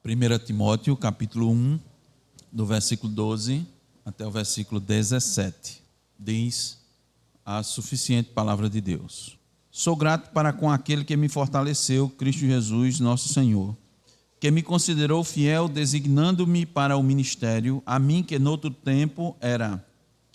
1 Timóteo, capítulo 1, do versículo 12 até o versículo 17. Diz a suficiente palavra de Deus. Sou grato para com aquele que me fortaleceu, Cristo Jesus, nosso Senhor, que me considerou fiel, designando-me para o ministério, a mim que noutro tempo era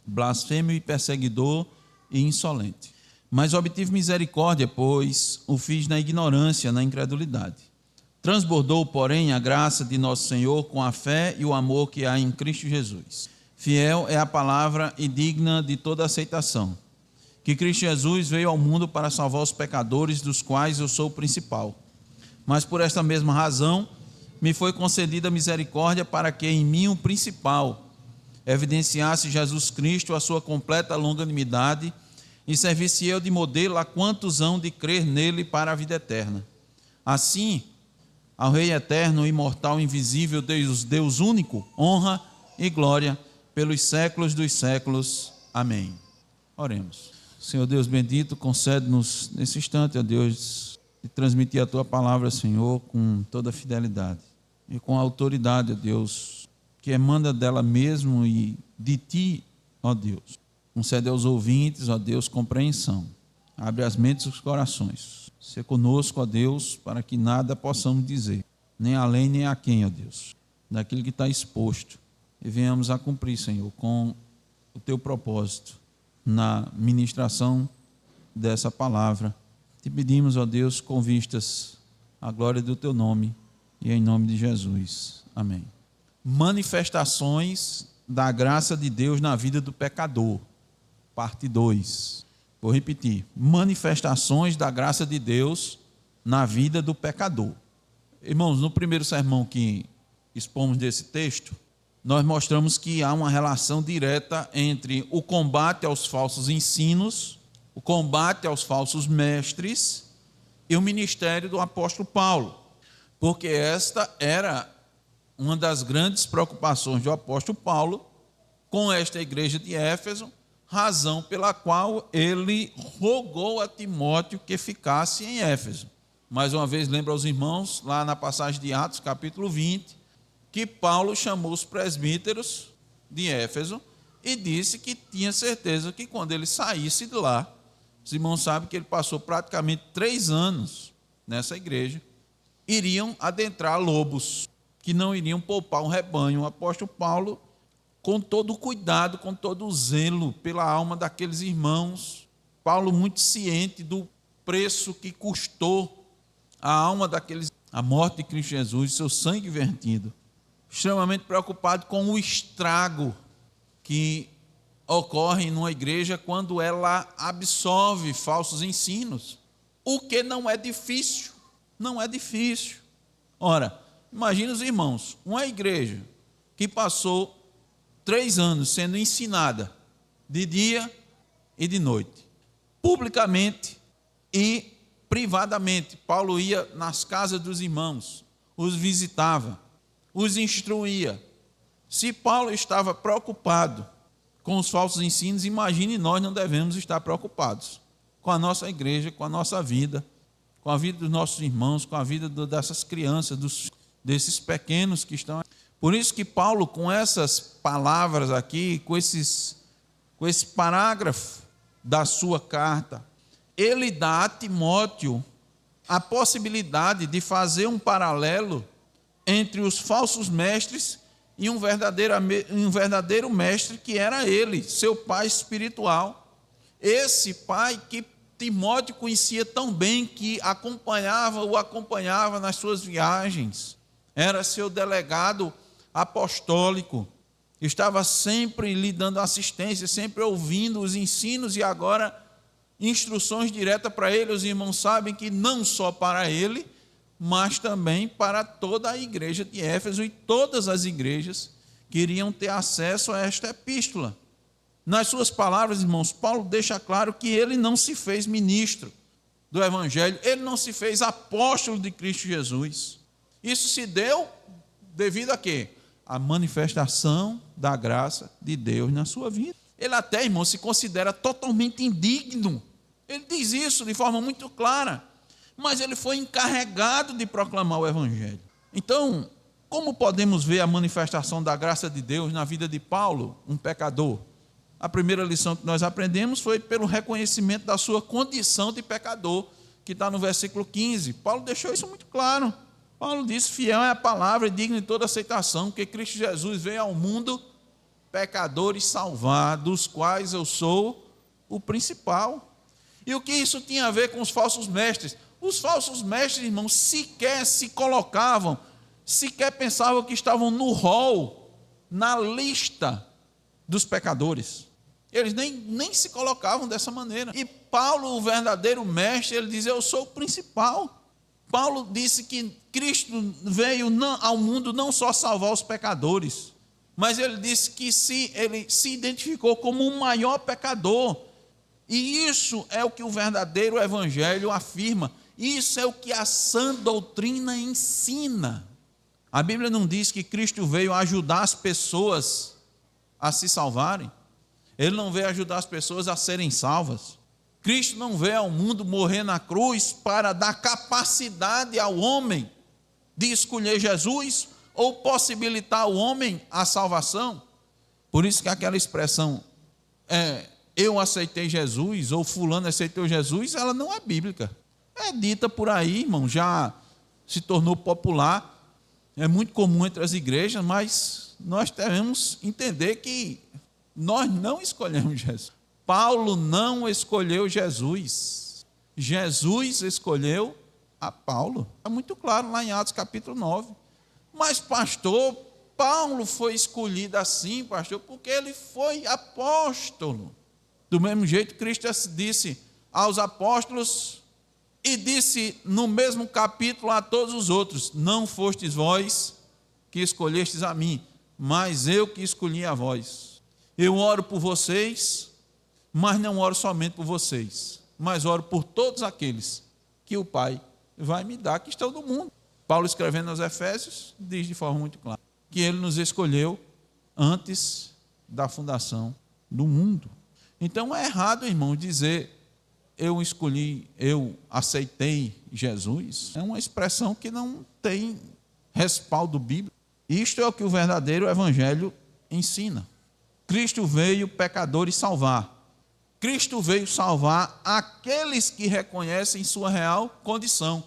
blasfêmio e perseguidor e insolente. Mas obtive misericórdia, pois o fiz na ignorância, na incredulidade. Transbordou, porém, a graça de nosso Senhor com a fé e o amor que há em Cristo Jesus. Fiel é a palavra e digna de toda aceitação, que Cristo Jesus veio ao mundo para salvar os pecadores, dos quais eu sou o principal. Mas por esta mesma razão, me foi concedida misericórdia para que em mim o principal evidenciasse Jesus Cristo a sua completa longanimidade e servisse eu de modelo a quantos hão de crer nele para a vida eterna. Assim, ao Rei eterno, imortal, invisível, Deus único, honra e glória pelos séculos dos séculos. Amém. Oremos. Senhor Deus bendito, concede-nos nesse instante, ó Deus, de transmitir a Tua palavra, Senhor, com toda fidelidade e com a autoridade, ó Deus, que emana dela mesmo e de Ti, ó Deus. Concede aos ouvintes, ó Deus, compreensão. Abre as mentes e os corações. Se conosco, ó Deus, para que nada possamos dizer, nem além nem aquém, ó Deus, daquilo que está exposto. E venhamos a cumprir, Senhor, com o Teu propósito na ministração dessa palavra. Te pedimos, ó Deus, com vistas à glória do Teu nome e em nome de Jesus. Amém. Manifestações da graça de Deus na vida do pecador. Parte 2. Vou repetir. Manifestações da graça de Deus na vida do pecador. Irmãos, no primeiro sermão que expomos desse texto, nós mostramos que há uma relação direta entre o combate aos falsos ensinos, o combate aos falsos mestres e o ministério do apóstolo Paulo. Porque esta era uma das grandes preocupações do apóstolo Paulo com esta igreja de Éfeso, razão pela qual ele rogou a Timóteo que ficasse em Éfeso. Mais uma vez, lembro aos irmãos, lá na passagem de Atos, capítulo 20, que Paulo chamou os presbíteros de Éfeso e disse que tinha certeza que quando ele saísse de lá, os irmãos sabem que ele passou praticamente 3 anos nessa igreja, iriam adentrar lobos, que não iriam poupar um rebanho. O apóstolo Paulo, com todo o cuidado, com todo o zelo pela alma daqueles irmãos, Paulo muito ciente do preço que custou a alma daqueles, a morte de Cristo Jesus, seu sangue vertido, extremamente preocupado com o estrago que ocorre numa igreja quando ela absorve falsos ensinos, o que não é difícil, não é difícil. Ora, imagina os irmãos, uma igreja que passou 3 anos sendo ensinada de dia e de noite, publicamente e privadamente. Paulo ia nas casas dos irmãos, os visitava, os instruía. Se Paulo estava preocupado com os falsos ensinos, imagine nós não devemos estar preocupados com a nossa igreja, com a nossa vida, com a vida dos nossos irmãos, com a vida dessas crianças, desses pequenos que estão aqui. Por isso que Paulo, com essas palavras aqui, com esse parágrafo da sua carta, ele dá a Timóteo a possibilidade de fazer um paralelo entre os falsos mestres e um verdadeiro mestre que era ele, seu pai espiritual. Esse pai que Timóteo conhecia tão bem, que o acompanhava nas suas viagens, era seu delegado apostólico, estava sempre lhe dando assistência, sempre ouvindo os ensinos e agora instruções diretas para ele. Os irmãos sabem que não só para ele, mas também para toda a igreja de Éfeso e todas as igrejas que iriam ter acesso a esta epístola. Nas suas palavras, irmãos, Paulo deixa claro que ele não se fez ministro do Evangelho, ele não se fez apóstolo de Cristo Jesus. Isso se deu devido a quê? A manifestação da graça de Deus na sua vida. Ele até, irmão, se considera totalmente indigno. Ele diz isso de forma muito clara. Mas ele foi encarregado de proclamar o Evangelho. Então, Como podemos ver a manifestação da graça de Deus na vida de Paulo, um pecador? A primeira lição que nós aprendemos foi pelo reconhecimento da sua condição de pecador, que está no versículo 15. Paulo deixou isso muito claro. Paulo disse: fiel é a palavra e digno de toda aceitação, que Cristo Jesus veio ao mundo pecadores salvar, dos quais eu sou o principal. E o que isso tinha a ver com os falsos mestres? Os falsos mestres, irmãos, sequer se colocavam, sequer pensavam que estavam no rol, na lista dos pecadores. Eles nem se colocavam dessa maneira. E Paulo, o verdadeiro mestre, ele diz: eu sou o principal. Paulo disse que Cristo veio ao mundo não só salvar os pecadores, mas ele disse que ele se identificou como o maior pecador. E isso é o que o verdadeiro evangelho afirma. Isso é o que a sã doutrina ensina. A Bíblia não diz que Cristo veio ajudar as pessoas a se salvarem. Ele não veio ajudar as pessoas a serem salvas. Cristo não veio ao mundo morrer na cruz para dar capacidade ao homem de escolher Jesus ou possibilitar ao homem a salvação. Por isso que aquela expressão, eu aceitei Jesus, ou fulano aceitou Jesus, ela não é bíblica. É dita por aí, irmão, já se tornou popular, é muito comum entre as igrejas, mas nós devemos entender que nós não escolhemos Jesus. Paulo não escolheu Jesus. Jesus escolheu a Paulo. É muito claro lá em Atos capítulo 9. Mas, pastor, Paulo foi escolhido assim, pastor, porque ele foi apóstolo. Do mesmo jeito, Cristo disse aos apóstolos e disse no mesmo capítulo a todos os outros: não fostes vós que escolhestes a mim, mas eu que escolhi a vós. Eu oro por vocês, mas não oro somente por vocês, mas oro por todos aqueles que o Pai vai me dar, que estão no mundo. Paulo, escrevendo aos Efésios, diz de forma muito clara que ele nos escolheu antes da fundação do mundo. Então é errado, irmão, dizer eu escolhi, eu aceitei Jesus. É uma expressão que não tem respaldo bíblico. Isto é o que o verdadeiro evangelho ensina. Cristo veio pecadores salvar. Cristo veio salvar aqueles que reconhecem sua real condição.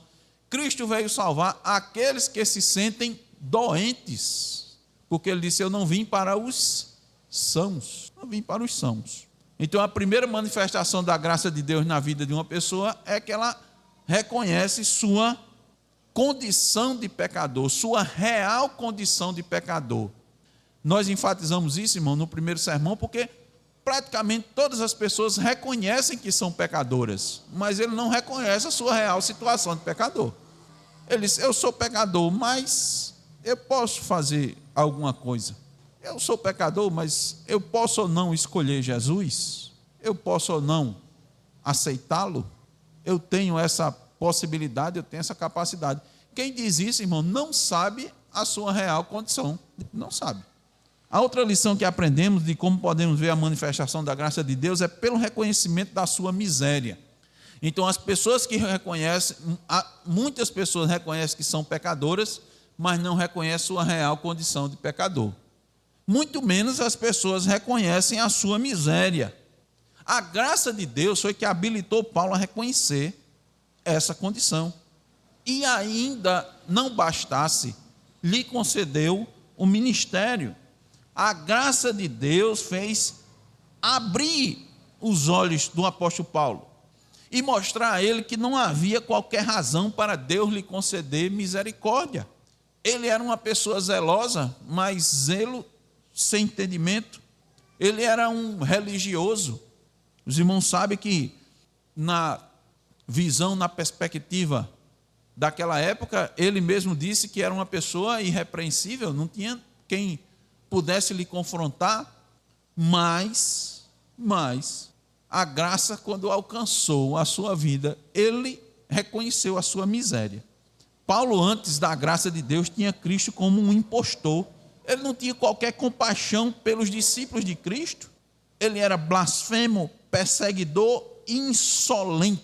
Cristo veio salvar aqueles que se sentem doentes, porque ele disse: eu não vim para os sãos, não vim para os sãos. Então a primeira manifestação da graça de Deus na vida de uma pessoa é que ela reconhece sua condição de pecador, sua real condição de pecador. Nós enfatizamos isso, irmão, no primeiro sermão, porque praticamente todas as pessoas reconhecem que são pecadoras, mas ele não reconhece a sua real situação de pecador. Ele diz: eu sou pecador, mas eu posso fazer alguma coisa. Eu sou pecador, mas eu posso ou não escolher Jesus? Eu posso ou não aceitá-lo? Eu tenho essa possibilidade, eu tenho essa capacidade. Quem diz isso, irmão, não sabe a sua real condição. Não sabe. A outra lição que aprendemos de como podemos ver a manifestação da graça de Deus é pelo reconhecimento da sua miséria. Então, as pessoas que reconhecem, muitas pessoas reconhecem que são pecadoras, mas não reconhecem sua real condição de pecador. Muito menos as pessoas reconhecem a sua miséria. A graça de Deus foi que habilitou Paulo a reconhecer essa condição. E ainda não bastasse, lhe concedeu o ministério. A graça de Deus fez abrir os olhos do apóstolo Paulo e mostrar a ele que não havia qualquer razão para Deus lhe conceder misericórdia. Ele era uma pessoa zelosa, mas zelo sem entendimento. Ele era um religioso. Os irmãos sabem que na visão, na perspectiva daquela época, ele mesmo disse que era uma pessoa irrepreensível, não tinha quem pudesse lhe confrontar, mas a graça, quando alcançou a sua vida, ele reconheceu a sua miséria. Paulo, antes da graça de Deus, tinha Cristo como um impostor. Ele não tinha qualquer compaixão pelos discípulos de Cristo. Ele era blasfemo, perseguidor, insolente.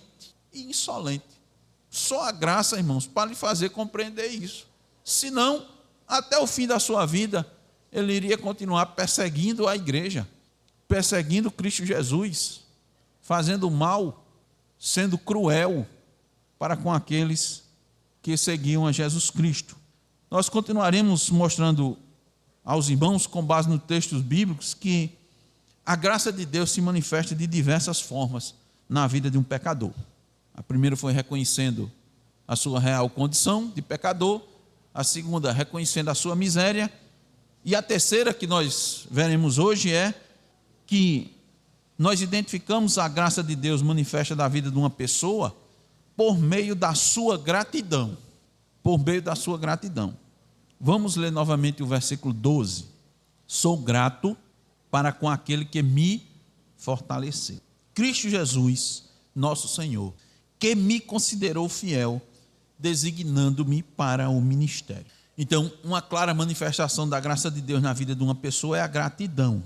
Só a graça, irmãos, para lhe fazer compreender isso. Senão, até o fim da sua vida, ele iria continuar perseguindo a igreja, perseguindo Cristo Jesus, fazendo mal, sendo cruel para com aqueles que seguiam a Jesus Cristo. Nós continuaremos mostrando aos irmãos, com base nos textos bíblicos, que a graça de Deus se manifesta de diversas formas na vida de um pecador. A primeira foi reconhecendo a sua real condição de pecador, a segunda, reconhecendo a sua miséria, e a terceira, que nós veremos hoje, é que nós identificamos a graça de Deus manifesta da vida de uma pessoa por meio da sua gratidão. Por meio da sua gratidão. Vamos ler novamente o versículo 12. Sou grato para com aquele que me fortaleceu. Cristo Jesus, nosso Senhor, que me considerou fiel, designando-me para o ministério. Então, uma clara manifestação da graça de Deus na vida de uma pessoa é a gratidão.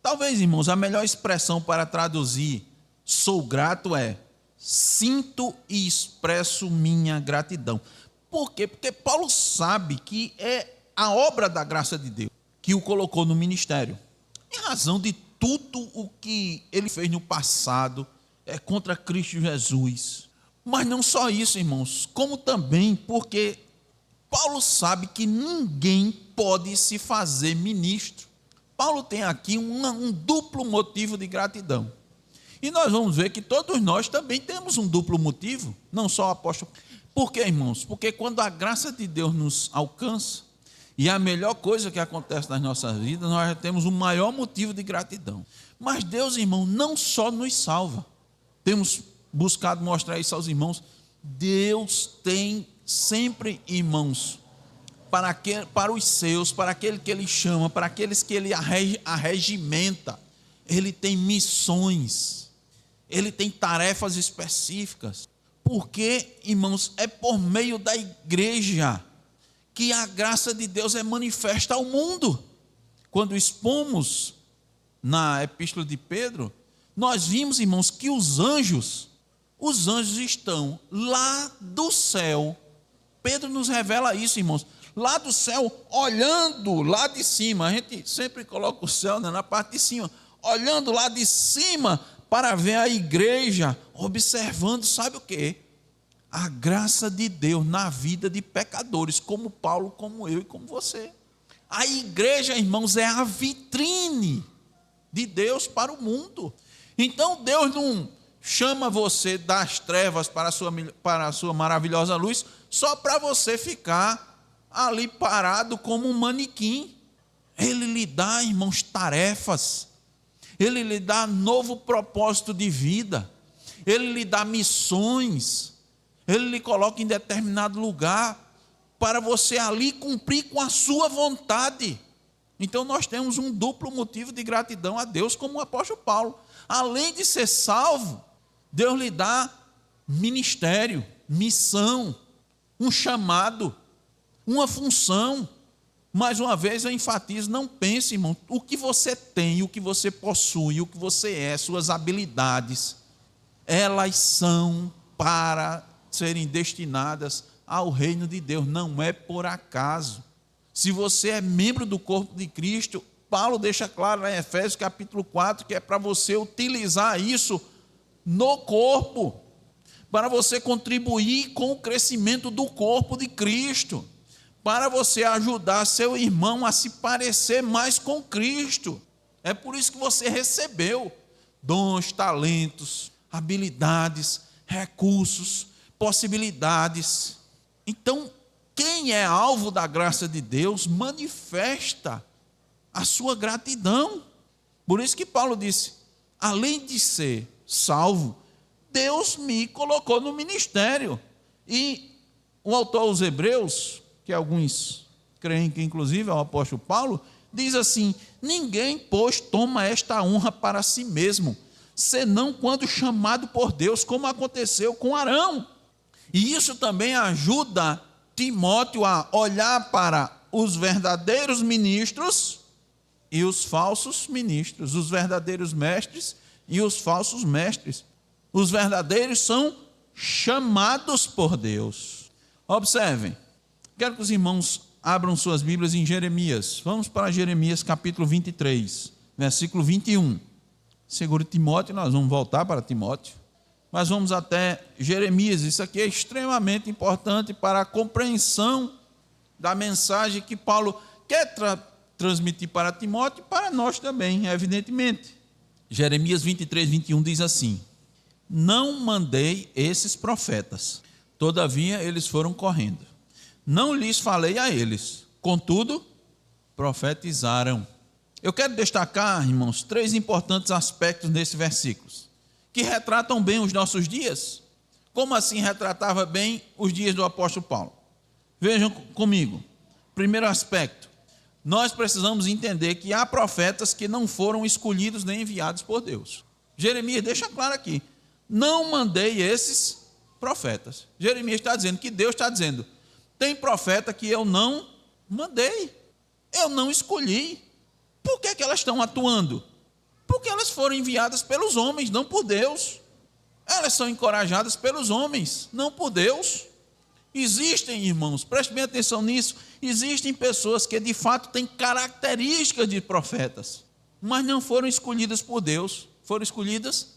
Talvez, irmãos, a melhor expressão para traduzir sou grato é sinto e expresso minha gratidão. Por quê? Porque Paulo sabe que é a obra da graça de Deus que o colocou no ministério. Em razão de tudo o que ele fez no passado contra Cristo Jesus. Mas não só isso, irmãos, como também porque Paulo sabe que ninguém pode se fazer ministro. Paulo tem aqui um duplo motivo de gratidão. E nós vamos ver que todos nós também temos um duplo motivo, não só o apóstolo. Por quê, irmãos? Porque quando a graça de Deus nos alcança, e a melhor coisa que acontece nas nossas vidas, nós temos um maior motivo de gratidão. Mas Deus, irmão, não só nos salva. Temos buscado mostrar isso aos irmãos. Deus tem sempre, irmãos, para os seus, para aquele que Ele chama, para aqueles que Ele arregimenta. Ele tem missões, Ele tem tarefas específicas. Porque, irmãos, é por meio da igreja que a graça de Deus é manifesta ao mundo. Quando expomos na epístola de Pedro, nós vimos, irmãos, que os anjos estão lá do céu. Pedro nos revela isso, irmãos, lá do céu, olhando lá de cima. A gente sempre coloca o céu, né, na parte de cima, olhando lá de cima para ver a igreja, observando, sabe o quê? A graça de Deus na vida de pecadores, como Paulo, como eu e como você. A igreja, irmãos, é a vitrine de Deus para o mundo. Então Deus não chama você das trevas para a sua maravilhosa luz, só para você ficar ali parado como um manequim. Ele lhe dá, irmãos, tarefas. Ele lhe dá novo propósito de vida, Ele lhe dá missões, Ele lhe coloca em determinado lugar, para você ali cumprir com a sua vontade. Então nós temos um duplo motivo de gratidão a Deus, como o apóstolo Paulo. Além de ser salvo, Deus lhe dá ministério, missão, um chamado, uma função. Mais uma vez eu enfatizo, não pense, irmão, o que você tem, o que você possui, o que você é, suas habilidades, elas são para serem destinadas ao reino de Deus, não é por acaso. Se você é membro do corpo de Cristo, Paulo deixa claro em Efésios capítulo 4, que é para você utilizar isso no corpo, para você contribuir com o crescimento do corpo de Cristo, para você ajudar seu irmão a se parecer mais com Cristo. É por isso que você recebeu dons, talentos, habilidades, recursos, possibilidades. Então, quem é alvo da graça de Deus manifesta a sua gratidão. Por isso que Paulo disse, além de ser salvo, Deus me colocou no ministério. E o autor aos Hebreus, que alguns creem que inclusive é o apóstolo Paulo, diz assim, ninguém, pois, toma esta honra para si mesmo, senão quando chamado por Deus, como aconteceu com Arão. E isso também ajuda Timóteo a olhar para os verdadeiros ministros e os falsos ministros, os verdadeiros mestres e os falsos mestres. Os verdadeiros são chamados por Deus. Observem, quero que os irmãos abram suas Bíblias em Jeremias. Vamos para Jeremias capítulo 23, versículo 21. Segure Timóteo, nós vamos voltar para Timóteo. Mas vamos até Jeremias. Isso aqui é extremamente importante para a compreensão da mensagem que Paulo quer transmitir para Timóteo e para nós também, evidentemente. Jeremias 23, 21 diz assim: não mandei esses profetas, todavia eles foram correndo. Não lhes falei a eles, contudo, profetizaram. Eu quero destacar, irmãos, 3 importantes aspectos nesses versículos, que retratam bem os nossos dias. Como assim retratava bem os dias do apóstolo Paulo? Vejam comigo. Primeiro aspecto, nós precisamos entender que há profetas que não foram escolhidos nem enviados por Deus. Jeremias deixa claro aqui: não mandei esses profetas. Jeremias está dizendo que Deus está dizendo: tem profeta que eu não mandei, eu não escolhi. Por que elas estão atuando? Porque elas foram enviadas pelos homens, não por Deus. Elas são encorajadas pelos homens, não por Deus. Existem, irmãos, prestem bem atenção nisso, existem pessoas que de fato têm características de profetas, mas não foram escolhidas por Deus, foram escolhidas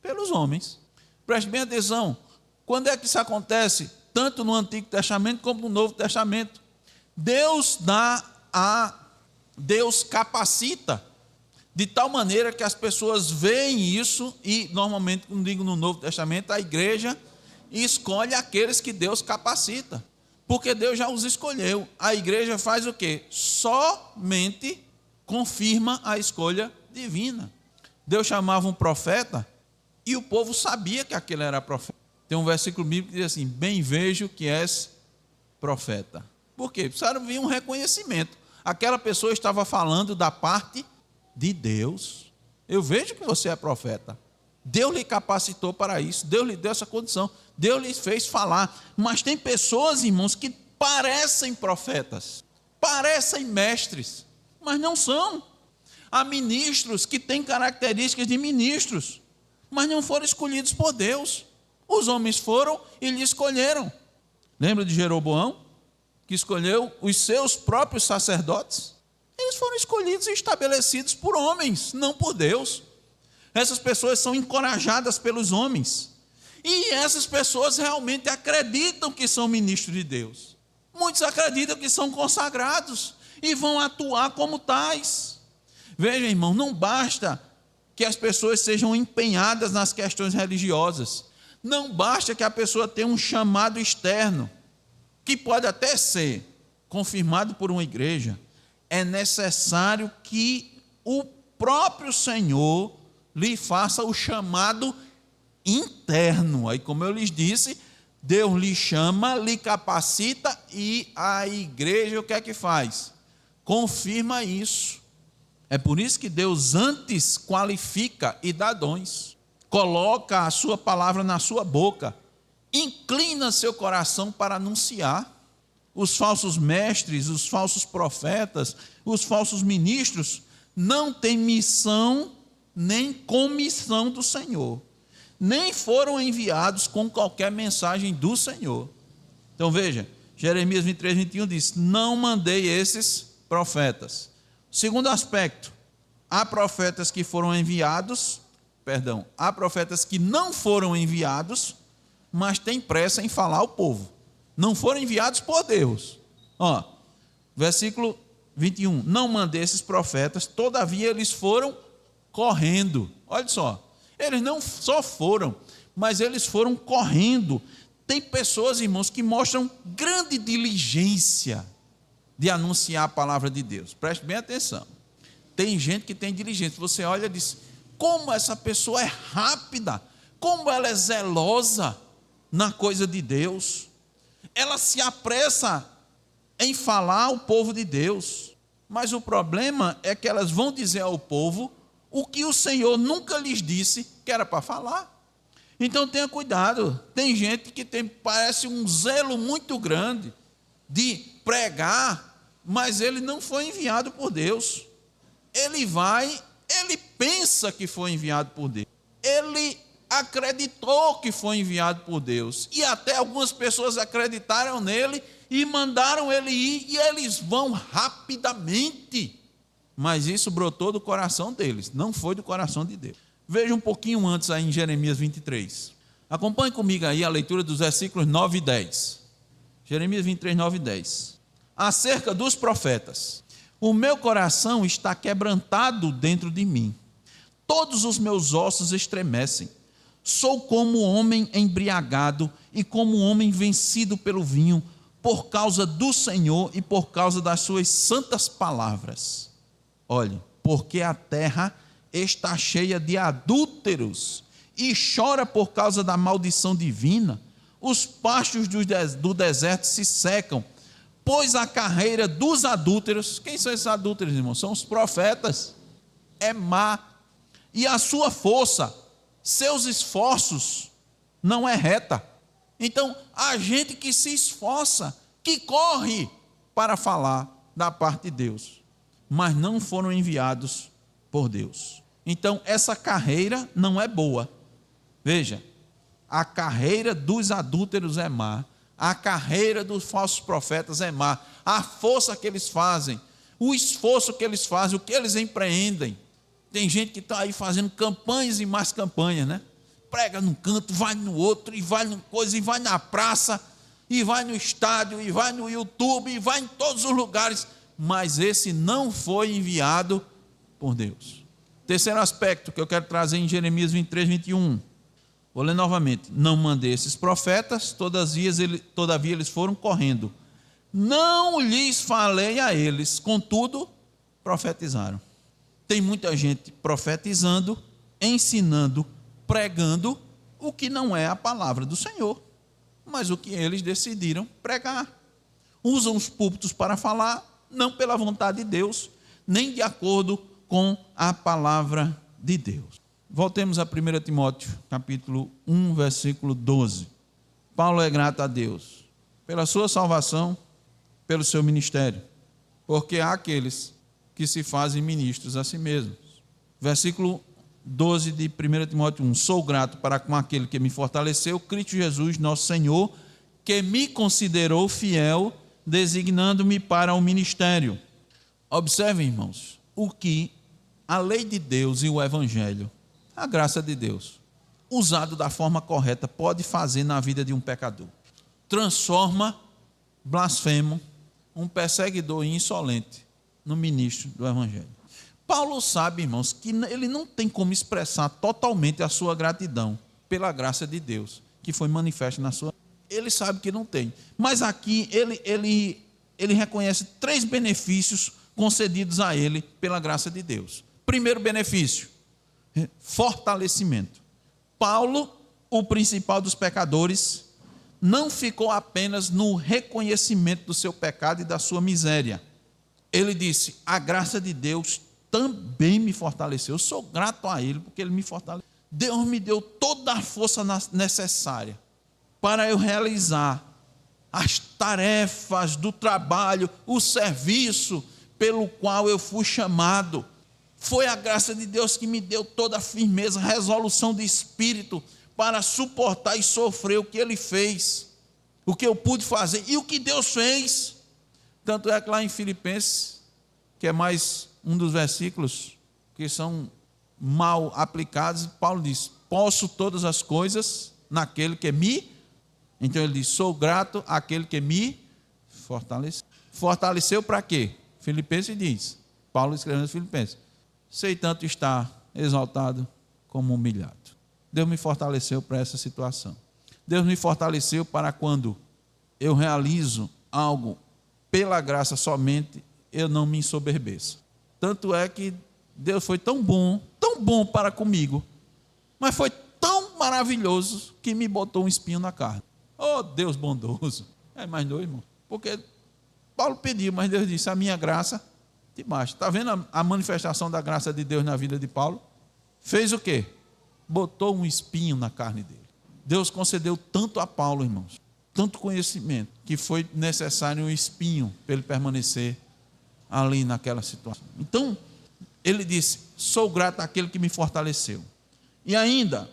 pelos homens. Prestem bem atenção, quando é que isso acontece? Tanto no Antigo Testamento como no Novo Testamento. Deus capacita de tal maneira que as pessoas veem isso, e normalmente, como digo no Novo Testamento, a igreja escolhe aqueles que Deus capacita, porque Deus já os escolheu. A igreja faz o quê? Somente confirma a escolha divina. Deus chamava um profeta e o povo sabia que aquele era profeta. Tem um versículo bíblico que diz assim: bem vejo que és profeta. Por quê? Precisaram vir um reconhecimento. Aquela pessoa estava falando da parte de Deus. Eu vejo que você é profeta. Deus lhe capacitou para isso, Deus lhe deu essa condição, Deus lhe fez falar. Mas tem pessoas, irmãos, que parecem profetas, parecem mestres, mas não são. Há ministros que têm características de ministros, mas não foram escolhidos por Deus. Os homens foram e lhe escolheram. Lembra de Jeroboão, que escolheu os seus próprios sacerdotes? Eles foram escolhidos e estabelecidos por homens, não por Deus. Essas pessoas são encorajadas pelos homens, e essas pessoas realmente acreditam que são ministros de Deus. Muitos acreditam que são consagrados e vão atuar como tais. Veja, irmão, não basta que as pessoas sejam empenhadas nas questões religiosas, não basta que a pessoa tenha um chamado externo, que pode até ser confirmado por uma igreja. É necessário que o próprio Senhor lhe faça o chamado interno. Aí, como eu lhes disse, Deus lhe chama, lhe capacita, e a igreja o que é que faz? Confirma isso. É por isso que Deus antes qualifica e dá dons, coloca a sua palavra na sua boca, inclina seu coração para anunciar. Os falsos mestres, os falsos profetas, os falsos ministros não têm missão nem comissão do Senhor, nem foram enviados com qualquer mensagem do Senhor. Então veja, Jeremias 23, 21 diz: não mandei esses profetas. Segundo aspecto, há profetas que foram enviados, há profetas que não foram enviados, mas têm pressa em falar ao povo. Não foram enviados por Deus. Versículo 21, não mandei esses profetas, todavia eles foram correndo. Olha só, eles não só foram, mas eles foram correndo. Tem pessoas, irmãos, que mostram grande diligência de anunciar a palavra de Deus. Preste bem atenção. Tem gente que tem diligência. Você olha e diz: como essa pessoa é rápida, como ela é zelosa na coisa de Deus. Ela se apressa em falar ao povo de Deus. Mas o problema é que elas vão dizer ao povo o que o Senhor nunca lhes disse que era para falar. Então tenha cuidado. Tem gente que parece um zelo muito grande de pregar, mas ele não foi enviado por Deus. Ele pensa que foi enviado por Deus. Ele acreditou que foi enviado por Deus. E até algumas pessoas acreditaram nele E mandaram ele ir, e eles vão rapidamente. Mas isso brotou do coração deles, não foi do coração de Deus. Veja um pouquinho antes aí em Jeremias 23. Acompanhe comigo aí a leitura dos versículos 9 e 10. Jeremias 23, 9 e 10. Acerca dos profetas: o meu coração está quebrantado dentro de mim, todos os meus ossos estremecem. Sou como homem embriagado e como homem vencido pelo vinho, por causa do Senhor e por causa das suas santas palavras. Olhe, porque a terra está cheia de adúlteros e chora por causa da maldição divina. Os pastos do deserto se secam, pois a carreira dos adúlteros, quem são esses adúlteros, irmãos? São os profetas, é má, e a sua força, seus esforços, não é reta. Então, a gente que se esforça, que corre para falar da parte de Deus, mas não foram enviados por Deus. Então, essa carreira não é boa. Veja, a carreira dos adúlteros é má, a carreira dos falsos profetas é má, a força que eles fazem, o esforço que eles fazem, o que eles empreendem. Tem gente que está aí fazendo campanhas e mais campanhas, né? Prega num canto, vai no outro, e vai numa coisa, e vai na praça, e vai no estádio, e vai no YouTube, e vai em todos os lugares, mas esse não foi enviado por Deus. Terceiro aspecto que eu quero trazer em Jeremias 23, 21. Vou ler novamente. Não mandei esses profetas, todavia eles foram correndo. Não lhes falei a eles, contudo, profetizaram. Tem muita gente profetizando, ensinando, pregando o que não é a palavra do Senhor, mas o que eles decidiram pregar. Usam os púlpitos para falar, não pela vontade de Deus, nem de acordo com a palavra de Deus. Voltemos a 1 Timóteo, capítulo 1, versículo 12. Paulo é grato a Deus pela sua salvação, pelo seu ministério, porque há aqueles que se fazem ministros a si mesmos. Versículo 12 de 1 Timóteo 1. Sou grato para com aquele que me fortaleceu, Cristo Jesus, nosso Senhor, que me considerou fiel, designando-me para o ministério. Observem, irmãos, o que a lei de Deus e o evangelho, a graça de Deus, usado da forma correta, pode fazer na vida de um pecador. Transforma blasfemo, um perseguidor insolente, no ministro do evangelho. Paulo sabe, irmãos, que ele não tem como expressar totalmente a sua gratidão pela graça de Deus, que foi manifesta na sua. Ele sabe que não tem. Mas aqui ele reconhece 3 benefícios concedidos a ele pela graça de Deus. Primeiro benefício, fortalecimento. Paulo, o principal dos pecadores, não ficou apenas no reconhecimento do seu pecado e da sua miséria. Ele disse: a graça de Deus também me fortaleceu. Eu sou grato a Ele porque Ele me fortaleceu. Deus me deu toda a força necessária para eu realizar as tarefas do trabalho, o serviço pelo qual eu fui chamado. Foi a graça de Deus que me deu toda a firmeza, resolução de espírito para suportar e sofrer o que Ele fez, o que eu pude fazer e o que Deus fez. Tanto é que lá em Filipenses, que é mais um dos versículos que são mal aplicados, Paulo diz: posso todas as coisas naquele que me... Então ele diz: sou grato àquele que me fortaleceu. Fortaleceu para quê? Filipenses diz, Paulo escrevendo aos Filipenses: sei tanto estar exaltado como humilhado. Deus me fortaleceu para essa situação. Deus me fortaleceu para quando eu realizo algo pela graça somente, eu não me ensoberbeça. Tanto é que Deus foi tão bom para comigo, mas foi tão maravilhoso que me botou um espinho na carne. Oh, Deus bondoso. Mas não, irmão. Porque Paulo pediu, mas Deus disse: a minha graça te basta. Está vendo a manifestação da graça de Deus na vida de Paulo? Fez o quê? Botou um espinho na carne dele. Deus concedeu tanto a Paulo, irmãos, tanto conhecimento, que foi necessário um espinho para ele permanecer ali naquela situação. Então, ele disse: sou grato àquele que me fortaleceu. E ainda,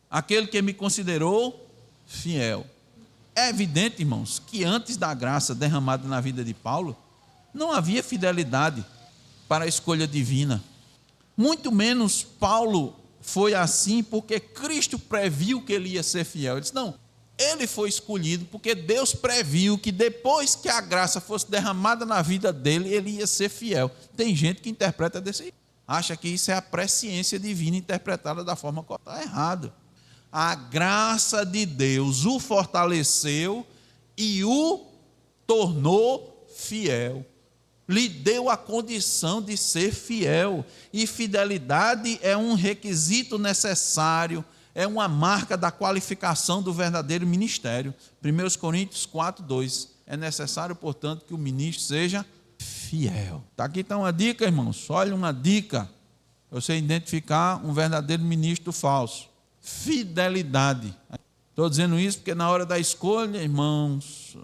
aquele que me considerou fiel. É evidente, irmãos, que antes da graça derramada na vida de Paulo, não havia fidelidade para a escolha divina. Muito menos Paulo foi assim porque Cristo previu que ele ia ser fiel. Ele disse, não, ele foi escolhido porque Deus previu que depois que a graça fosse derramada na vida dele, ele ia ser fiel. Tem gente que interpreta desse jeito. Acha que isso é a presciência divina interpretada da forma correta. Está errado. A graça de Deus o fortaleceu e o tornou fiel. Lhe deu a condição de ser fiel. E fidelidade é um requisito necessário, é uma marca da qualificação do verdadeiro ministério. 1 Coríntios 4:2. É necessário, portanto, que o ministro seja fiel. Aqui está uma dica, irmãos. Olha uma dica para você identificar um verdadeiro ministro falso. Fidelidade. Estou dizendo isso porque na hora da escolha, irmãos,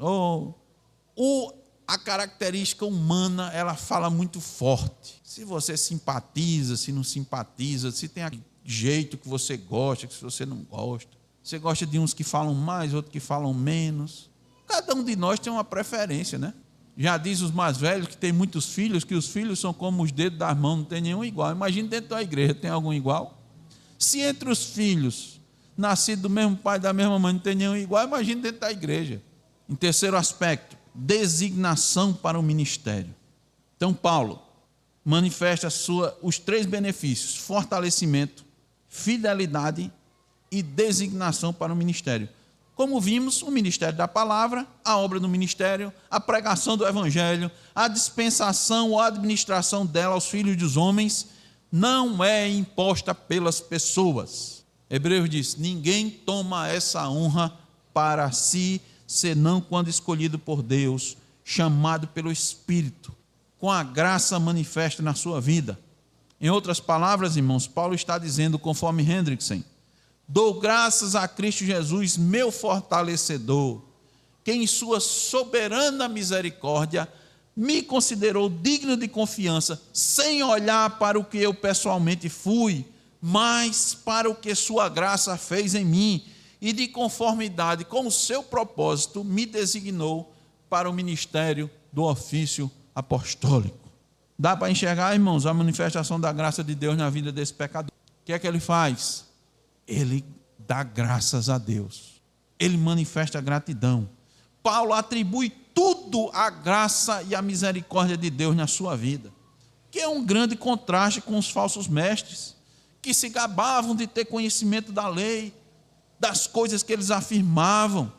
a característica humana, ela fala muito forte. Se você simpatiza, se não simpatiza, se tem aquele jeito que você gosta, que você não gosta. Você gosta de uns que falam mais, outros que falam menos. Cada um de nós tem uma preferência, né? Já diz os mais velhos que tem muitos filhos, que os filhos são como os dedos das mãos, não tem nenhum igual. Imagina dentro da igreja, tem algum igual? Se entre os filhos, nascidos do mesmo pai e da mesma mãe, não tem nenhum igual, imagina dentro da igreja. Em terceiro aspecto, designação para o ministério. Então, Paulo manifesta os 3 benefícios: fortalecimento, fidelidade e designação para o ministério. Como vimos, o ministério da palavra, a obra do ministério, a pregação do evangelho, a dispensação ou a administração dela aos filhos dos homens, não é imposta pelas pessoas. Hebreus diz, ninguém toma essa honra para si, senão quando escolhido por Deus, chamado pelo Espírito, com a graça manifesta na sua vida. Em outras palavras, irmãos, Paulo está dizendo, conforme Hendrickson, dou graças a Cristo Jesus, meu fortalecedor, que em sua soberana misericórdia me considerou digno de confiança, sem olhar para o que eu pessoalmente fui, mas para o que sua graça fez em mim, e de conformidade com o seu propósito, me designou para o ministério do ofício apostólico. Dá para enxergar, irmãos, a manifestação da graça de Deus na vida desse pecador. O que é que ele faz? Ele dá graças a Deus. Ele manifesta gratidão. Paulo atribui tudo à graça e à misericórdia de Deus na sua vida, que é um grande contraste com os falsos mestres, que se gabavam de ter conhecimento da lei, das coisas que eles afirmavam.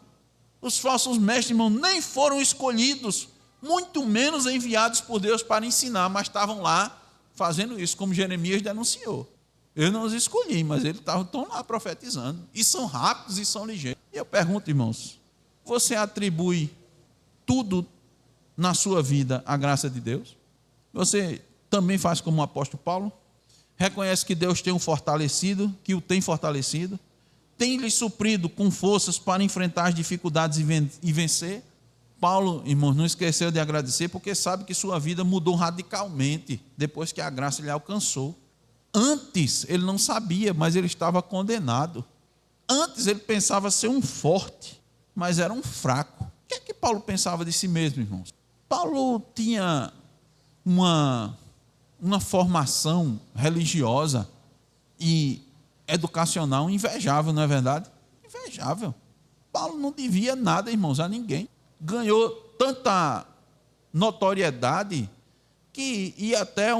Os falsos mestres, irmão, nem foram escolhidos, muito menos enviados por Deus para ensinar, mas estavam lá fazendo isso, como Jeremias denunciou. Eu não os escolhi, mas eles estão lá profetizando, e são rápidos e são ligeiros. E eu pergunto, irmãos, você atribui tudo na sua vida à graça de Deus? Você também faz como o apóstolo Paulo? Reconhece que Deus tem o fortalecido, que o tem fortalecido, tem lhe suprido com forças para enfrentar as dificuldades e vencer? Paulo, irmãos, não esqueceu de agradecer, porque sabe que sua vida mudou radicalmente depois que a graça lhe alcançou. Antes ele não sabia, mas ele estava condenado. Antes ele pensava ser um forte, mas era um fraco. O que é que Paulo pensava de si mesmo, irmãos? Paulo tinha uma formação religiosa e educacional invejável, não é verdade? Invejável. Paulo não devia nada, irmãos, a ninguém. Ganhou tanta notoriedade que ia até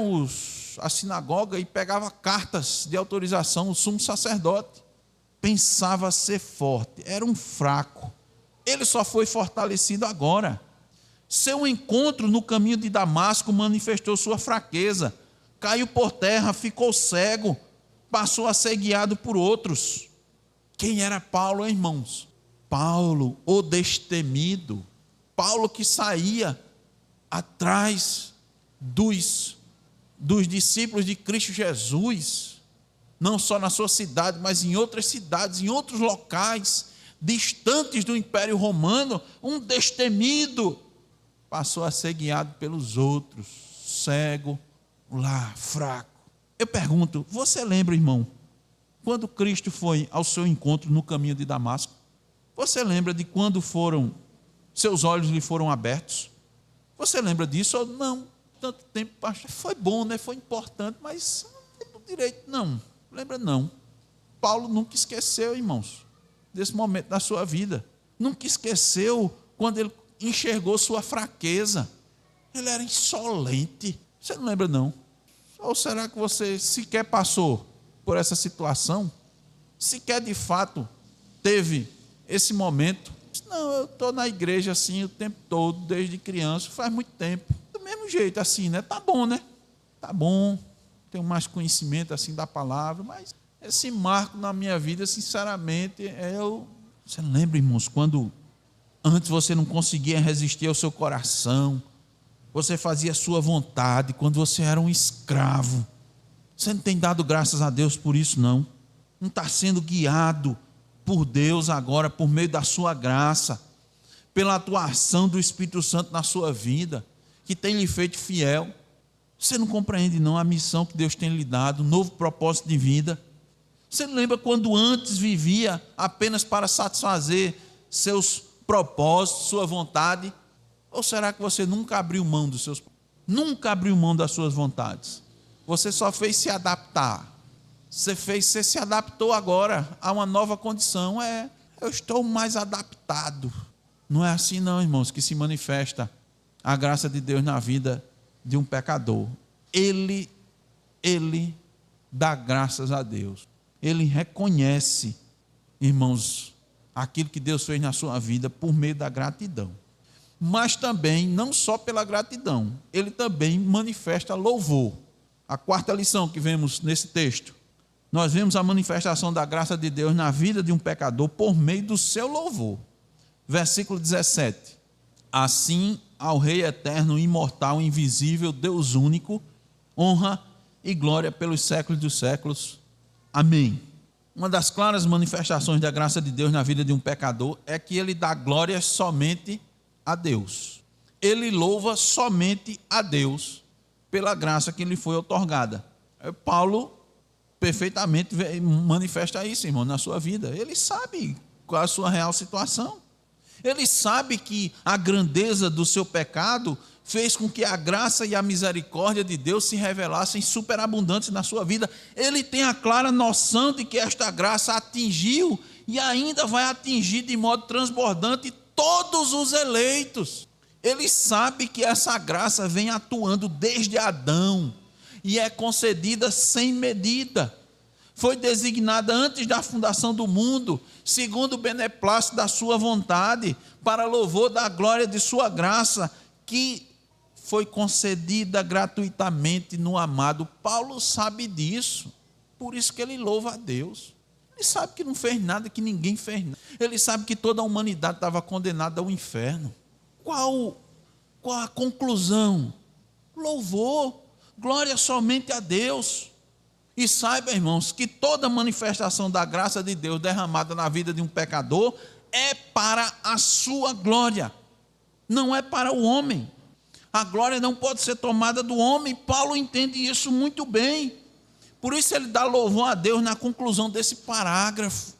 a sinagoga e pegava cartas de autorização, o sumo sacerdote. Pensava ser forte, era um fraco. Ele só foi fortalecido agora. Seu encontro no caminho de Damasco manifestou sua fraqueza. Caiu por terra, ficou cego, passou a ser guiado por outros. Quem era Paulo, irmãos? Paulo, o destemido. Paulo que saía atrás dos discípulos de Cristo Jesus, não só na sua cidade, mas em outras cidades, em outros locais, distantes do Império Romano, um destemido, passou a ser guiado pelos outros, cego, lá, fraco. Eu pergunto, você lembra, irmão, quando Cristo foi ao seu encontro no caminho de Damasco? Você lembra de quando seus olhos lhe foram abertos? Você lembra disso ou não? Tanto tempo, pastor, foi bom, né? Foi importante, mas não lembro direito, não. Lembra não. Paulo nunca esqueceu, irmãos, desse momento da sua vida. Nunca esqueceu quando ele enxergou sua fraqueza. Ele era insolente. Você não lembra não? Ou será que você sequer passou por essa situação? Sequer de fato teve esse momento? Não, eu estou na igreja assim o tempo todo, desde criança, faz muito tempo. Do mesmo jeito assim, né? Tá bom, né? Tá bom, tenho mais conhecimento assim da palavra, mas esse marco na minha vida, sinceramente, Você lembra, irmãos, quando antes você não conseguia resistir ao seu coração, você fazia a sua vontade, quando você era um escravo. Você não tem dado graças a Deus por isso, não. Não está sendo guiado por Deus agora, por meio da sua graça, pela atuação do Espírito Santo na sua vida, que tem lhe feito fiel. Você não compreende não a missão que Deus tem lhe dado, um novo propósito de vida. Você não lembra quando antes vivia apenas para satisfazer seus propósitos, sua vontade? Ou será que você nunca abriu mão nunca abriu mão das suas vontades? Você só fez se adaptar. Você se adaptou agora a uma nova condição. Eu estou mais adaptado. Não é assim não, irmãos, que se manifesta a graça de Deus na vida de um pecador. Ele dá graças a Deus. Ele reconhece, irmãos, aquilo que Deus fez na sua vida por meio da gratidão. Mas também, não só pela gratidão, ele também manifesta louvor. A quarta lição que vemos nesse texto, nós vemos a manifestação da graça de Deus na vida de um pecador por meio do seu louvor. Versículo 17. Assim, ao Rei eterno, imortal, invisível, Deus único, honra e glória pelos séculos dos séculos. Amém. Uma das claras manifestações da graça de Deus na vida de um pecador é que ele dá glória somente a Deus. Ele louva somente a Deus pela graça que lhe foi outorgada. Paulo perfeitamente manifesta isso, irmão, na sua vida. Ele sabe qual é a sua real situação. Ele sabe que a grandeza do seu pecado fez com que a graça e a misericórdia de Deus se revelassem superabundantes na sua vida. Ele tem a clara noção de que esta graça atingiu e ainda vai atingir de modo transbordante todos os eleitos. Ele sabe que essa graça vem atuando desde Adão e é concedida sem medida. Foi designada antes da fundação do mundo, segundo o beneplácito da sua vontade, para louvor da glória de sua graça, que foi concedida gratuitamente no amado. Paulo sabe disso, por isso que ele louva a Deus. Ele sabe que não fez nada, que ninguém fez nada. Ele sabe que toda a humanidade estava condenada ao inferno. Qual a conclusão? Louvor, glória somente a Deus. E saiba, irmãos, que toda manifestação da graça de Deus derramada na vida de um pecador é para a sua glória, não é para o homem. A glória não pode ser tomada do homem. Paulo entende isso muito bem. Por isso ele dá louvor a Deus na conclusão desse parágrafo.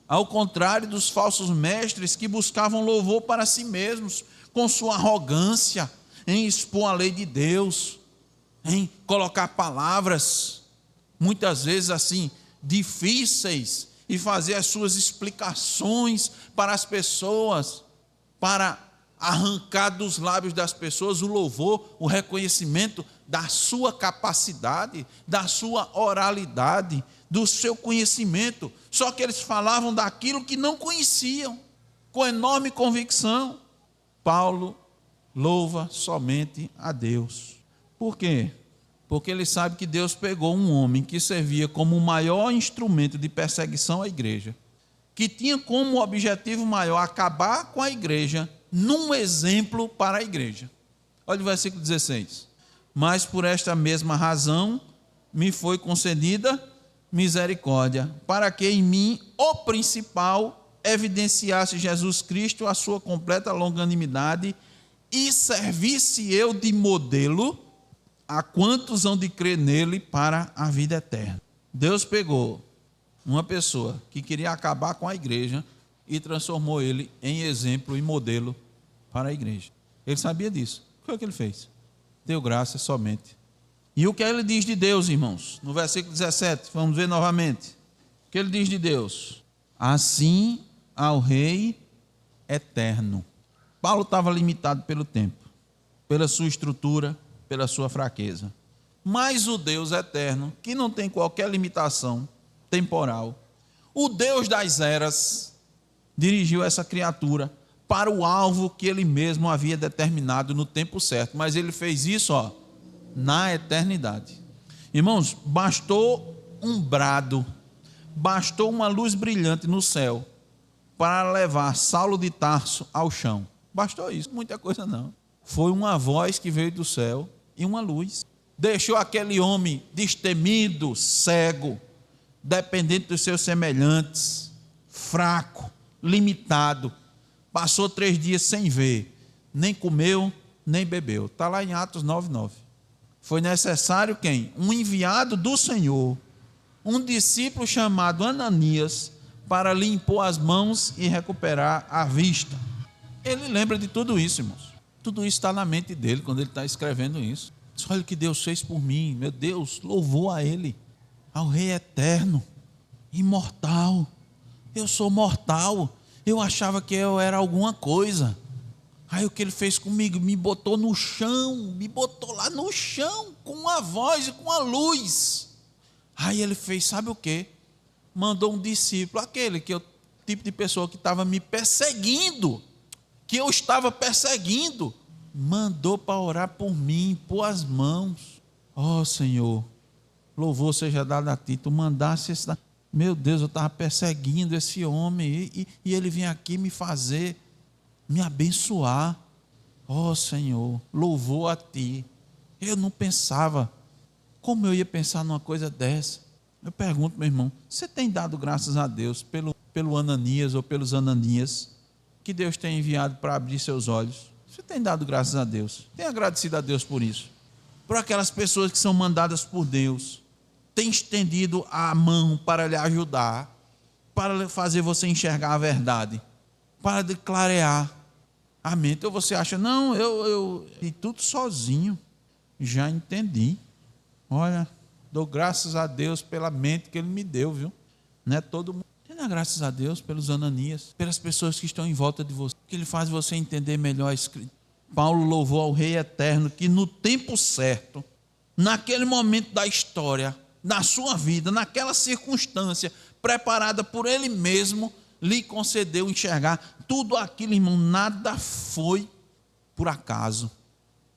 Ao contrário dos falsos mestres que buscavam louvor para si mesmos, com sua arrogância, em expor a lei de Deus, em colocar palavras, muitas vezes assim, difíceis, e fazer as suas explicações para as pessoas, para arrancar dos lábios das pessoas o louvor, o reconhecimento da sua capacidade, da sua oralidade, do seu conhecimento. Só que eles falavam daquilo que não conheciam, com enorme convicção. Paulo louva somente a Deus. Por quê? Porque ele sabe que Deus pegou um homem que servia como o maior instrumento de perseguição à igreja, que tinha como objetivo maior acabar com a igreja, num exemplo para a igreja. Olha o versículo 16. Mas por esta mesma razão me foi concedida misericórdia, para que em mim o principal evidenciasse Jesus Cristo a sua completa longanimidade e servisse eu de modelo a quantos hão de crer nele para a vida eterna. Deus pegou uma pessoa que queria acabar com a igreja, e transformou ele em exemplo e modelo para a igreja. Ele sabia disso. O que foi que ele fez? Deu graça somente. E o que ele diz de Deus, irmãos? No versículo 17, vamos ver novamente. O que ele diz de Deus? Assim ao Rei eterno. Paulo estava limitado pelo tempo, pela sua estrutura, pela sua fraqueza. Mas o Deus eterno, que não tem qualquer limitação temporal, o Deus das eras, dirigiu essa criatura para o alvo que ele mesmo havia determinado no tempo certo. Mas ele fez isso, na eternidade. Irmãos, bastou um brado, bastou uma luz brilhante no céu para levar Saulo de Tarso ao chão. Bastou isso, muita coisa não. Foi uma voz que veio do céu e uma luz. Deixou aquele homem destemido, cego, dependente dos seus semelhantes, fraco, limitado. Passou 3 dias sem ver, nem comeu, nem bebeu. Está lá em Atos 9:9. Foi necessário quem? Um enviado do Senhor, um discípulo chamado Ananias, para lhe impor as mãos e recuperar a vista. Ele lembra de tudo isso, irmãos. Tudo isso está na mente dele quando ele está escrevendo isso. Olha o que Deus fez por mim. Meu Deus, louvou a Ele, ao Rei eterno, imortal. Eu sou mortal. Eu achava que eu era alguma coisa. Aí o que Ele fez comigo? Me botou no chão, me botou lá no chão, com uma voz e com uma luz. Aí Ele fez, sabe o quê? Mandou um discípulo, aquele que é o tipo de pessoa que estava me perseguindo, que eu estava perseguindo, mandou para orar por mim, pôr as mãos. Senhor, louvor seja dado a ti, tu mandasse esse... Meu Deus, eu estava perseguindo esse homem, e ele vinha aqui me abençoar. Senhor, louvor a ti. Eu não pensava, como eu ia pensar numa coisa dessa? Eu pergunto, meu irmão, você tem dado graças a Deus pelo Ananias ou pelos Ananias que Deus tem enviado para abrir seus olhos? Você tem dado graças a Deus? Tem agradecido a Deus por isso? Por aquelas pessoas que são mandadas por Deus, tem estendido a mão para lhe ajudar, para fazer você enxergar a verdade, para declarear a mente. Então você acha, não, eu e tudo sozinho, já entendi. Olha, dou graças a Deus pela mente que Ele me deu, viu? Não é todo mundo. Dá graças a Deus pelos Ananias, pelas pessoas que estão em volta de você, que Ele faz você entender melhor a Escritura. Paulo louvou ao Rei eterno que no tempo certo, naquele momento da história, na sua vida, naquela circunstância preparada por Ele mesmo, lhe concedeu enxergar tudo aquilo, irmão. Nada foi por acaso.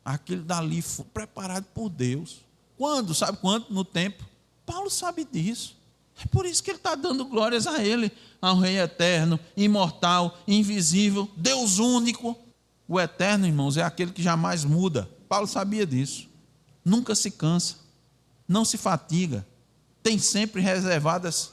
Aquilo dali foi preparado por Deus. Quando? Sabe quando? No tempo. Paulo sabe disso. É por isso que ele está dando glórias a Ele, ao Rei eterno, imortal, invisível, Deus único. O eterno, irmãos, é aquele que jamais muda. Paulo sabia disso. Nunca se cansa, não se fatiga, tem sempre reservadas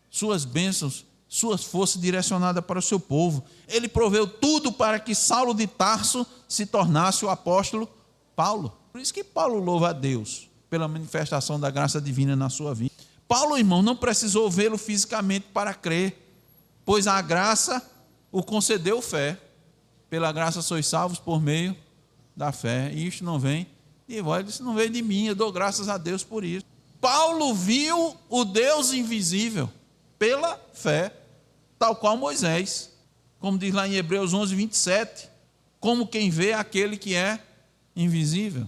suas bênçãos, suas forças direcionadas para o seu povo. Ele proveu tudo para que Saulo de Tarso se tornasse o apóstolo Paulo. Por isso que Paulo louva a Deus pela manifestação da graça divina na sua vida. Paulo, irmão, não precisou vê-lo fisicamente para crer, pois a graça o concedeu fé. Pela graça sois salvos por meio da fé. E isto não vem de vós, isso não vem de mim, eu dou graças a Deus por isso. Paulo viu o Deus invisível pela fé, tal qual Moisés, como diz lá em Hebreus 11:27, como quem vê aquele que é invisível.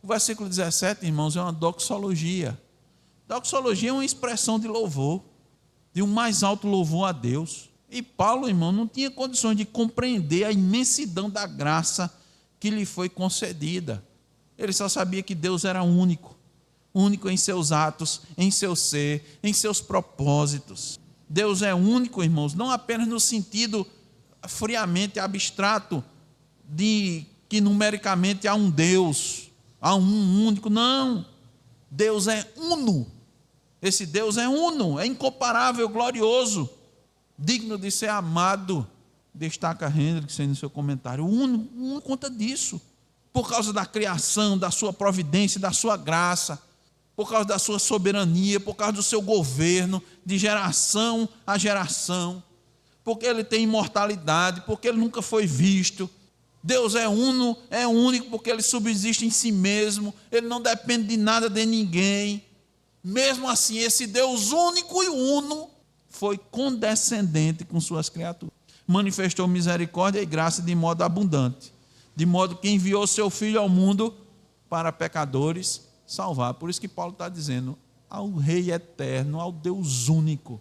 O versículo 17, irmãos, é uma doxologia. Doxologia é uma expressão de louvor, de um mais alto louvor a Deus. E Paulo, irmão, não tinha condições de compreender a imensidão da graça que lhe foi concedida. Ele só sabia que Deus era único, único em seus atos, em seu ser, em seus propósitos. Deus é único, irmãos, não apenas no sentido friamente abstrato de que numericamente há um Deus, há um único, não. Deus é uno. Esse Deus é uno, é incomparável, glorioso, digno de ser amado. Destaca Hendricks no seu comentário. Uno conta disso, por causa da criação, da sua providência, da sua graça, por causa da sua soberania, por causa do seu governo, de geração a geração, porque ele tem imortalidade, porque ele nunca foi visto. Deus é uno, é único porque ele subsiste em si mesmo, ele não depende de nada de ninguém. Mesmo assim, esse Deus único e uno foi condescendente com suas criaturas. Manifestou misericórdia e graça de modo abundante, de modo que enviou seu Filho ao mundo para pecadores salvar. Por isso que Paulo está dizendo: ao Rei eterno, ao Deus único,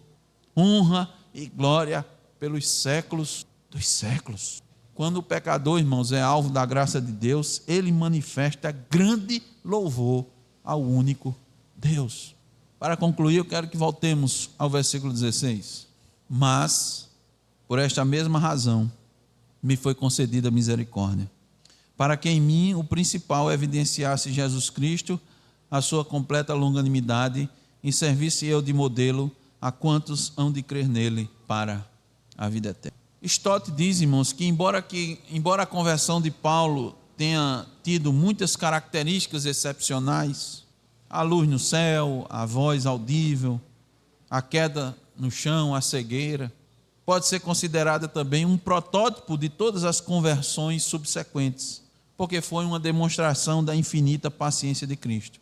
honra e glória pelos séculos dos séculos. Quando o pecador, irmãos, é alvo da graça de Deus, ele manifesta grande louvor ao único Deus. Para concluir, eu quero que voltemos ao versículo 16. Mas, por esta mesma razão, me foi concedida misericórdia, para que em mim o principal evidenciasse Jesus Cristo, a sua completa longanimidade, e servisse eu de modelo a quantos hão de crer nele para a vida eterna. Stott diz, irmãos, que embora a conversão de Paulo tenha tido muitas características excepcionais, a luz no céu, a voz audível, a queda no chão, a cegueira, pode ser considerada também um protótipo de todas as conversões subsequentes, porque foi uma demonstração da infinita paciência de Cristo.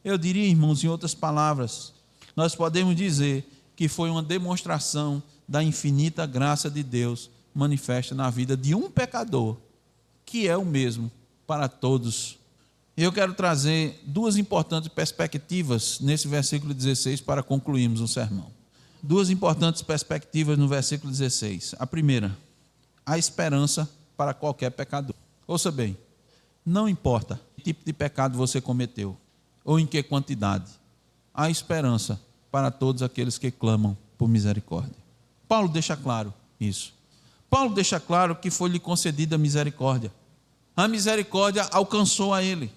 Eu diria, irmãos, em outras palavras, nós podemos dizer que foi uma demonstração da infinita graça de Deus manifesta na vida de um pecador, que é o mesmo para todos. Eu quero trazer duas importantes perspectivas nesse versículo 16 para concluirmos o sermão. Duas importantes perspectivas no versículo 16. A primeira, a esperança para qualquer pecador. Ouça bem, não importa que tipo de pecado você cometeu, ou em que quantidade, há esperança para todos aqueles que clamam por misericórdia. Paulo deixa claro isso. Paulo deixa claro que foi-lhe concedida a misericórdia. A misericórdia alcançou a ele.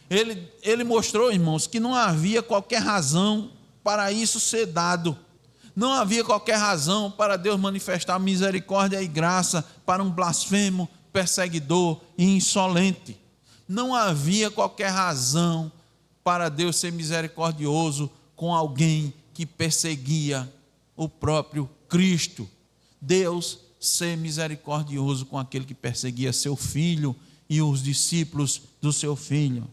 Ele mostrou, irmãos, que não havia qualquer razão para isso ser dado. Não havia qualquer razão para Deus manifestar misericórdia e graça para um blasfemo, perseguidor e insolente. Não havia qualquer razão para Deus ser misericordioso com alguém que perseguia o próprio Cristo. Deus ser misericordioso com aquele que perseguia seu filho e os discípulos do seu filho.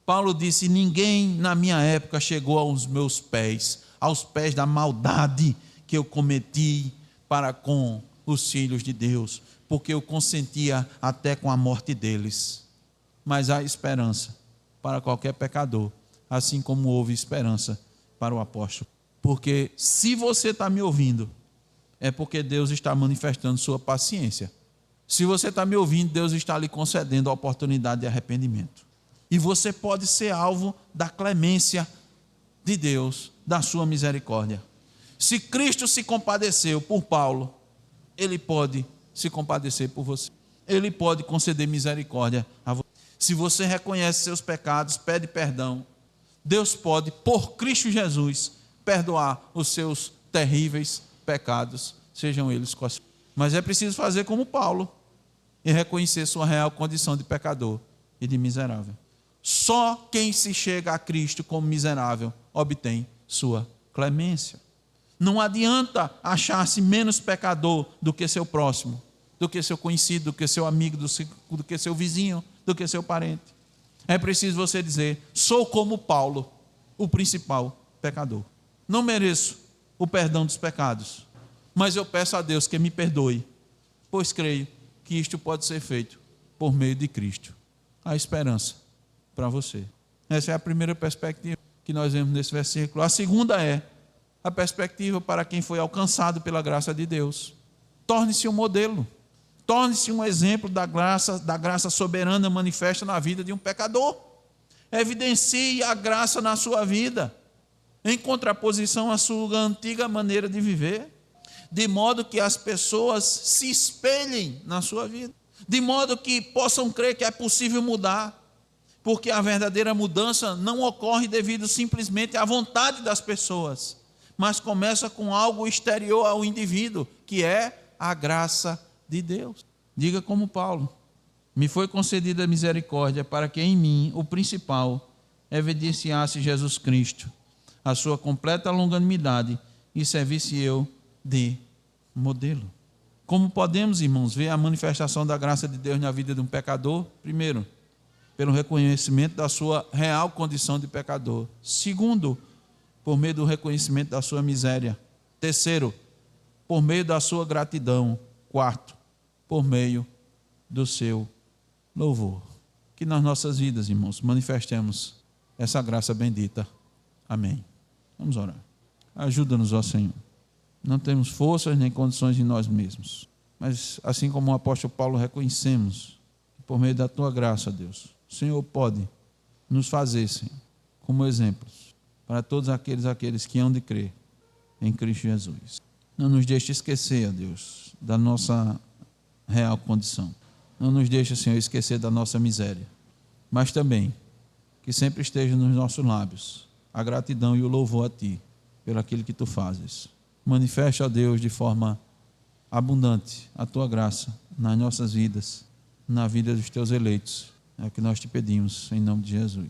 Paulo disse: ninguém na minha época chegou aos meus pés, aos pés da maldade que eu cometi para com os filhos de Deus, porque eu consentia até com a morte deles. Mas há esperança para qualquer pecador, assim como houve esperança para o apóstolo. Porque se você está me ouvindo, é porque Deus está manifestando sua paciência. Se você está me ouvindo, Deus está lhe concedendo a oportunidade de arrependimento. E você pode ser alvo da clemência de Deus, da sua misericórdia. Se Cristo se compadeceu por Paulo, Ele pode se compadecer por você. Ele pode conceder misericórdia a você. Se você reconhece seus pecados, pede perdão, Deus pode, por Cristo Jesus, perdoar os seus terríveis pecados, sejam eles quais forem. Mas é preciso fazer como Paulo e reconhecer sua real condição de pecador e de miserável. Só quem se chega a Cristo como miserável obtém sua clemência. Não adianta achar-se menos pecador do que seu próximo, do que seu conhecido, do que seu amigo, do que seu vizinho, do que seu parente. É preciso você dizer: sou como Paulo, o principal pecador. Não mereço o perdão dos pecados, mas eu peço a Deus que me perdoe, pois creio que isto pode ser feito por meio de Cristo. Há esperança para você. Essa é a primeira perspectiva que nós vemos nesse versículo. A segunda é a perspectiva para quem foi alcançado pela graça de Deus. Torne-se um modelo, torne-se um exemplo da graça soberana manifesta na vida de um pecador. Evidencie a graça na sua vida, em contraposição à sua antiga maneira de viver, de modo que as pessoas se espelhem na sua vida, de modo que possam crer que é possível mudar, porque a verdadeira mudança não ocorre devido simplesmente à vontade das pessoas, mas começa com algo exterior ao indivíduo, que é a graça de Deus. Diga como Paulo: me foi concedida a misericórdia para que em mim, o principal, evidenciasse Jesus Cristo, a sua completa longanimidade, e servisse eu de modelo. Como podemos, irmãos, ver a manifestação da graça de Deus na vida de um pecador? Primeiro, pelo reconhecimento da sua real condição de pecador. Segundo, por meio do reconhecimento da sua miséria. Terceiro, por meio da sua gratidão. Quarto, por meio do seu louvor. Que nas nossas vidas, irmãos, manifestemos essa graça bendita. Amém. Vamos orar. Ajuda-nos, ó Senhor. Não temos forças nem condições em nós mesmos, mas assim como o apóstolo Paulo reconhecemos, que por meio da tua graça, Deus, o Senhor pode nos fazer, Senhor, como exemplos para todos aqueles que hão de crer em Cristo Jesus. Não nos deixe esquecer, ó Deus, da nossa real condição. Não nos deixe, Senhor, esquecer da nossa miséria, mas também que sempre esteja nos nossos lábios a gratidão e o louvor a Ti, pelo aquilo que Tu fazes. Manifesta, ó Deus, de forma abundante a Tua graça nas nossas vidas, na vida dos Teus eleitos. É o que nós Te pedimos, em nome de Jesus.